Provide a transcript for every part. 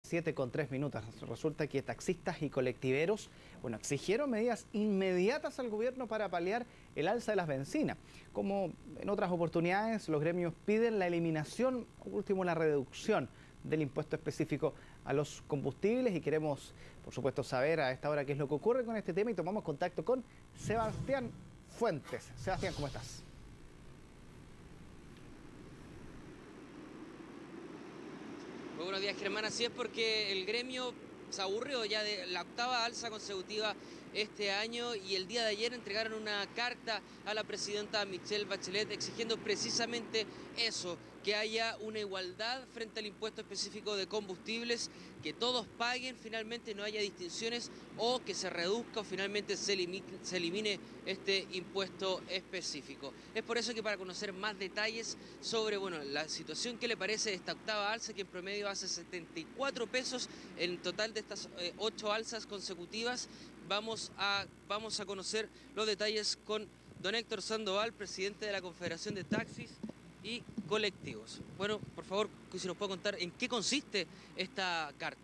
7:03. Resulta que taxistas y colectiveros, exigieron medidas inmediatas al gobierno para paliar el alza de las bencinas. Como en otras oportunidades, los gremios piden la eliminación, por último la reducción del impuesto específico a los combustibles, y queremos, por supuesto, saber a esta hora qué es lo que ocurre con este tema, y tomamos contacto con Sebastián Fuentes. Sebastián, ¿cómo estás? Muy buenos días, Germán. Así es, porque el gremio se aburrió ya de la octava alza consecutiva este año, y el día de ayer entregaron una carta a la presidenta Michelle Bachelet exigiendo precisamente eso, que haya una igualdad frente al impuesto específico de combustibles, que todos paguen, finalmente no haya distinciones, o que se reduzca o finalmente se elimine este impuesto específico. Es por eso que, para conocer más detalles sobre la situación, ¿qué le parece esta octava alza, que en promedio hace 74 pesos en total de estas 8 alzas consecutivas? Vamos a conocer los detalles con don Héctor Sandoval, presidente de la Confederación de Taxis y Colectivos. Bueno, por favor, si nos puede contar en qué consiste esta carta.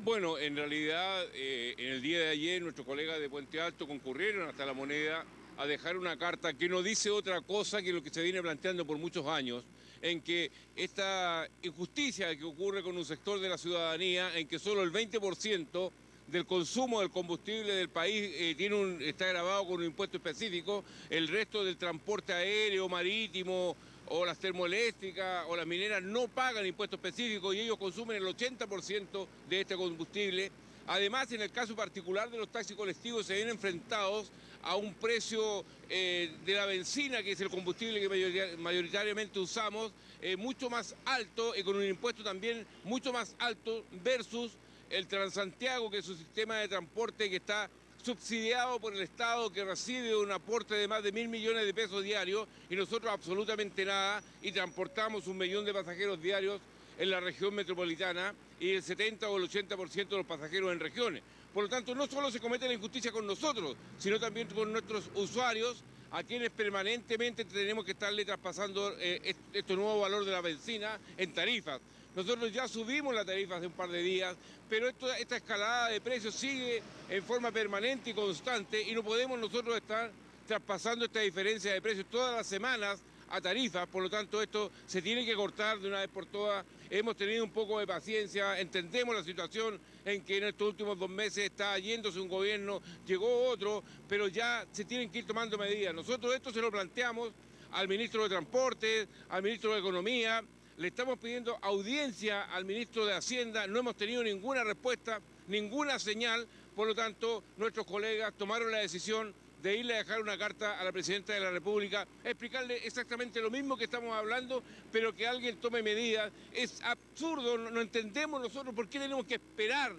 Bueno, en realidad, en el día de ayer nuestros colegas de Puente Alto concurrieron hasta La Moneda a dejar una carta que no dice otra cosa que lo que se viene planteando por muchos años, en que esta injusticia que ocurre con un sector de la ciudadanía, en que solo el 20% del consumo del combustible del país está grabado con un impuesto específico, el resto del transporte aéreo, marítimo, o las termoeléctricas o las mineras no pagan impuestos específicos, y ellos consumen el 80% de este combustible. Además, en el caso particular de los taxis colectivos, se ven enfrentados a un precio de la benzina, que es el combustible que mayoritariamente usamos, mucho más alto, y con un impuesto también mucho más alto, versus el Transantiago, que es un sistema de transporte que está subsidiado por el Estado, que recibe un aporte de más de 1.000 millones de pesos diarios, y nosotros absolutamente nada, y transportamos 1 millón de pasajeros diarios en la región metropolitana, y el 70 o el 80% de los pasajeros en regiones. Por lo tanto, no solo se comete la injusticia con nosotros, sino también con nuestros usuarios, a quienes permanentemente tenemos que estarle traspasando este nuevo valor de la benzina en tarifas. Nosotros ya subimos la tarifa hace un par de días, pero esta escalada de precios sigue en forma permanente y constante, y no podemos nosotros estar traspasando esta diferencia de precios todas las semanas a tarifas. Por lo tanto, esto se tiene que cortar de una vez por todas. Hemos tenido un poco de paciencia, entendemos la situación en que en estos últimos 2 meses está yéndose un gobierno, llegó otro, pero ya se tienen que ir tomando medidas. Nosotros esto se lo planteamos al ministro de Transporte, al ministro de Economía. Le estamos pidiendo audiencia al ministro de Hacienda, no hemos tenido ninguna respuesta, ninguna señal. Por lo tanto, nuestros colegas tomaron la decisión de irle a dejar una carta a la presidenta de la República, explicarle exactamente lo mismo que estamos hablando, pero que alguien tome medidas. Es absurdo, no entendemos nosotros por qué tenemos que esperar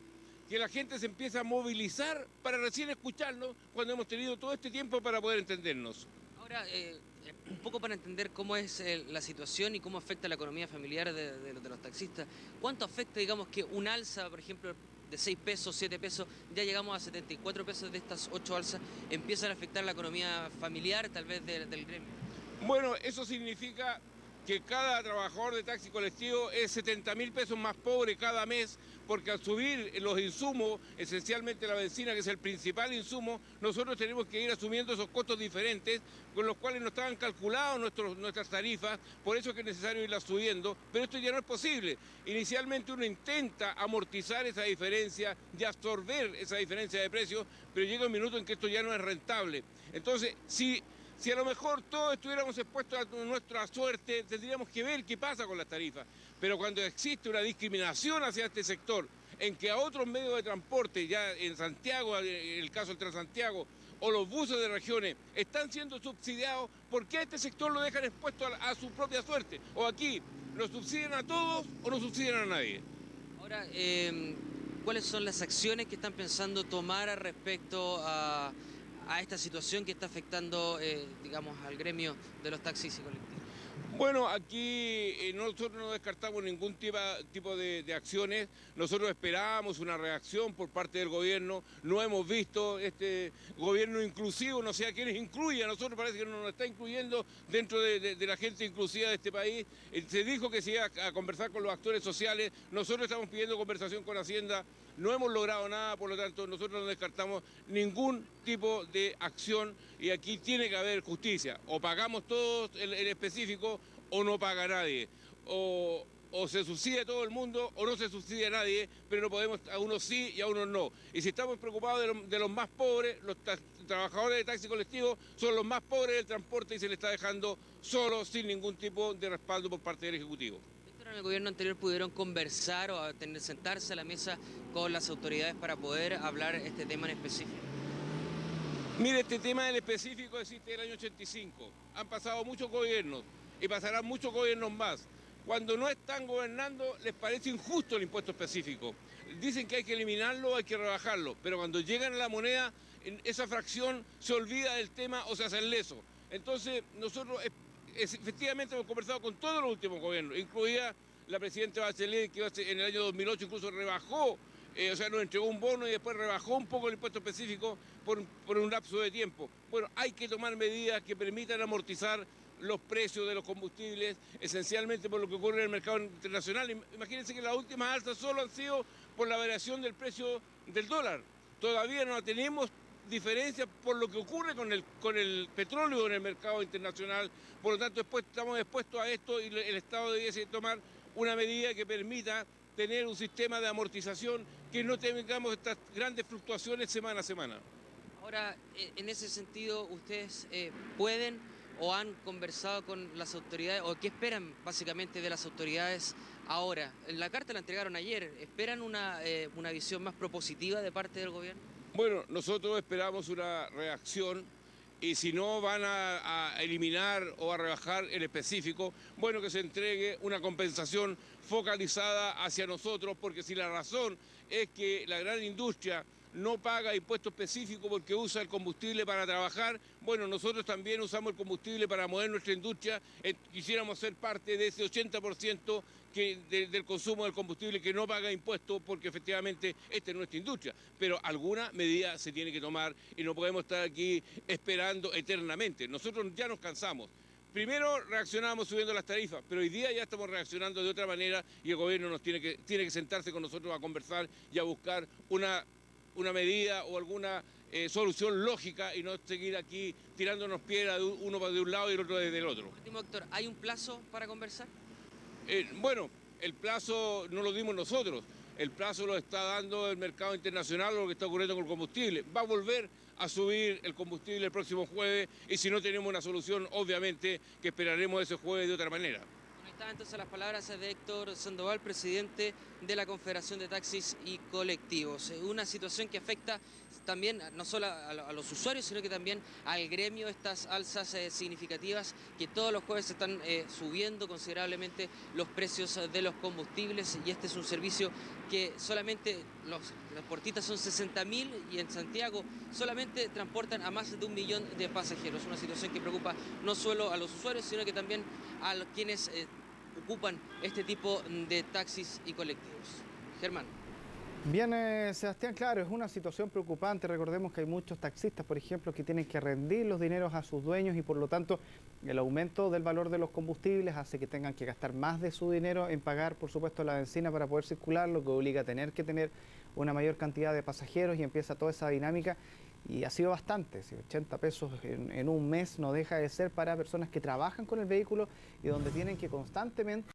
que la gente se empiece a movilizar para recién escucharnos, cuando hemos tenido todo este tiempo para poder entendernos. Ahora, un poco para entender cómo es la situación y cómo afecta la economía familiar de los taxistas. ¿Cuánto afecta, digamos, que un alza, por ejemplo, de 6 pesos, 7 pesos, ya llegamos a 74 pesos de estas 8 alzas, empiezan a afectar la economía familiar, tal vez, del gremio? Bueno, eso significa que cada trabajador de taxi colectivo es 70.000 pesos más pobre cada mes, porque al subir los insumos, esencialmente la benzina, que es el principal insumo, nosotros tenemos que ir asumiendo esos costos diferentes, con los cuales no estaban calculados nuestras tarifas. Por eso es que es necesario irlas subiendo, pero esto ya no es posible. Inicialmente uno intenta amortizar esa diferencia y absorber esa diferencia de precios, pero llega un minuto en que esto ya no es rentable. Entonces, si a lo mejor todos estuviéramos expuestos a nuestra suerte, tendríamos que ver qué pasa con las tarifas. Pero cuando existe una discriminación hacia este sector, en que a otros medios de transporte, ya en Santiago, en el caso del Transantiago, o los buses de regiones, están siendo subsidiados, ¿por qué a este sector lo dejan expuesto a su propia suerte? O aquí, ¿lo subsidian a todos o no subsidian a nadie? Ahora, ¿cuáles son las acciones que están pensando tomar respecto a esta situación que está afectando, digamos, al gremio de los taxis y colectivos? Bueno, aquí nosotros no descartamos ningún tipo de acciones. Nosotros esperábamos una reacción por parte del gobierno. No hemos visto este gobierno inclusivo, no sé a quiénes incluye. A nosotros parece que no nos está incluyendo dentro de la gente inclusiva de este país. Se dijo que se iba a conversar con los actores sociales. Nosotros estamos pidiendo conversación con Hacienda. No hemos logrado nada, por lo tanto nosotros no descartamos ningún tipo de acción y aquí tiene que haber justicia. O pagamos todos el específico o no paga nadie. O se subsidia a todo el mundo o no se subsidia a nadie, pero no podemos, a unos sí y a unos no. Y si estamos preocupados de los más pobres, los trabajadores de taxi colectivo son los más pobres del transporte y se les está dejando solos sin ningún tipo de respaldo por parte del Ejecutivo. ¿En el gobierno anterior pudieron conversar o sentarse a la mesa con las autoridades para poder hablar este tema en específico? Mire, este tema en específico existe del año 85. Han pasado muchos gobiernos y pasarán muchos gobiernos más. Cuando no están gobernando les parece injusto el impuesto específico. Dicen que hay que eliminarlo, hay que rebajarlo, pero cuando llegan a la moneda, esa fracción se olvida del tema o se hace leso. Entonces nosotros efectivamente hemos conversado con todos los últimos gobiernos, incluida la presidenta Bachelet, que en el año 2008 incluso rebajó, o sea, nos entregó un bono y después rebajó un poco el impuesto específico por un lapso de tiempo. Bueno, hay que tomar medidas que permitan amortizar los precios de los combustibles, esencialmente por lo que ocurre en el mercado internacional. Imagínense que las últimas alzas solo han sido por la variación del precio del dólar. Todavía no tenemos diferencias por lo que ocurre con el petróleo en el mercado internacional. Por lo tanto, estamos expuestos a esto y el Estado debiese tomar una medida que permita tener un sistema de amortización que no tengamos estas grandes fluctuaciones semana a semana. Ahora, en ese sentido, ¿ustedes pueden o han conversado con las autoridades o qué esperan básicamente de las autoridades ahora? La carta la entregaron ayer. ¿Esperan una visión más propositiva de parte del gobierno? Bueno, nosotros esperamos una reacción y si no van a eliminar o a rebajar el específico, bueno, que se entregue una compensación focalizada hacia nosotros, porque si la razón es que la gran industria no paga impuesto específico porque usa el combustible para trabajar, bueno, nosotros también usamos el combustible para mover nuestra industria, quisiéramos ser parte de ese 80% del consumo del combustible que no paga impuestos porque efectivamente esta es nuestra industria, pero alguna medida se tiene que tomar y no podemos estar aquí esperando eternamente. Nosotros ya nos cansamos. Primero reaccionábamos subiendo las tarifas, pero hoy día ya estamos reaccionando de otra manera y el gobierno tiene que sentarse con nosotros a conversar y a buscar una medida o alguna solución lógica y no seguir aquí tirándonos piedras uno de un lado y el otro desde el otro. Último, doctor, ¿hay un plazo para conversar? Bueno, el plazo no lo dimos nosotros, el plazo lo está dando el mercado internacional, lo que está ocurriendo con el combustible. Va a volver a subir el combustible el próximo jueves y si no tenemos una solución, obviamente que esperaremos ese jueves de otra manera. Estaban entonces las palabras de Héctor Sandoval, presidente de la Confederación de Taxis y Colectivos. Una situación que afecta también no solo a los usuarios, sino que también al gremio, estas alzas significativas que todos los jueves están subiendo considerablemente los precios de los combustibles y este es un servicio que solamente los transportistas son 60.000 y en Santiago solamente transportan a más de 1 millón de pasajeros. Una situación que preocupa no solo a los usuarios, sino que también a quienes ocupan este tipo de taxis y colectivos. Germán. Bien, Sebastián, claro, es una situación preocupante. Recordemos que hay muchos taxistas, por ejemplo, que tienen que rendir los dineros a sus dueños y por lo tanto el aumento del valor de los combustibles hace que tengan que gastar más de su dinero en pagar, por supuesto, la benzina para poder circular, lo que obliga a tener que tener una mayor cantidad de pasajeros y empieza toda esa dinámica. Y ha sido bastante, si 80 pesos en un mes no deja de ser para personas que trabajan con el vehículo y donde tienen que constantemente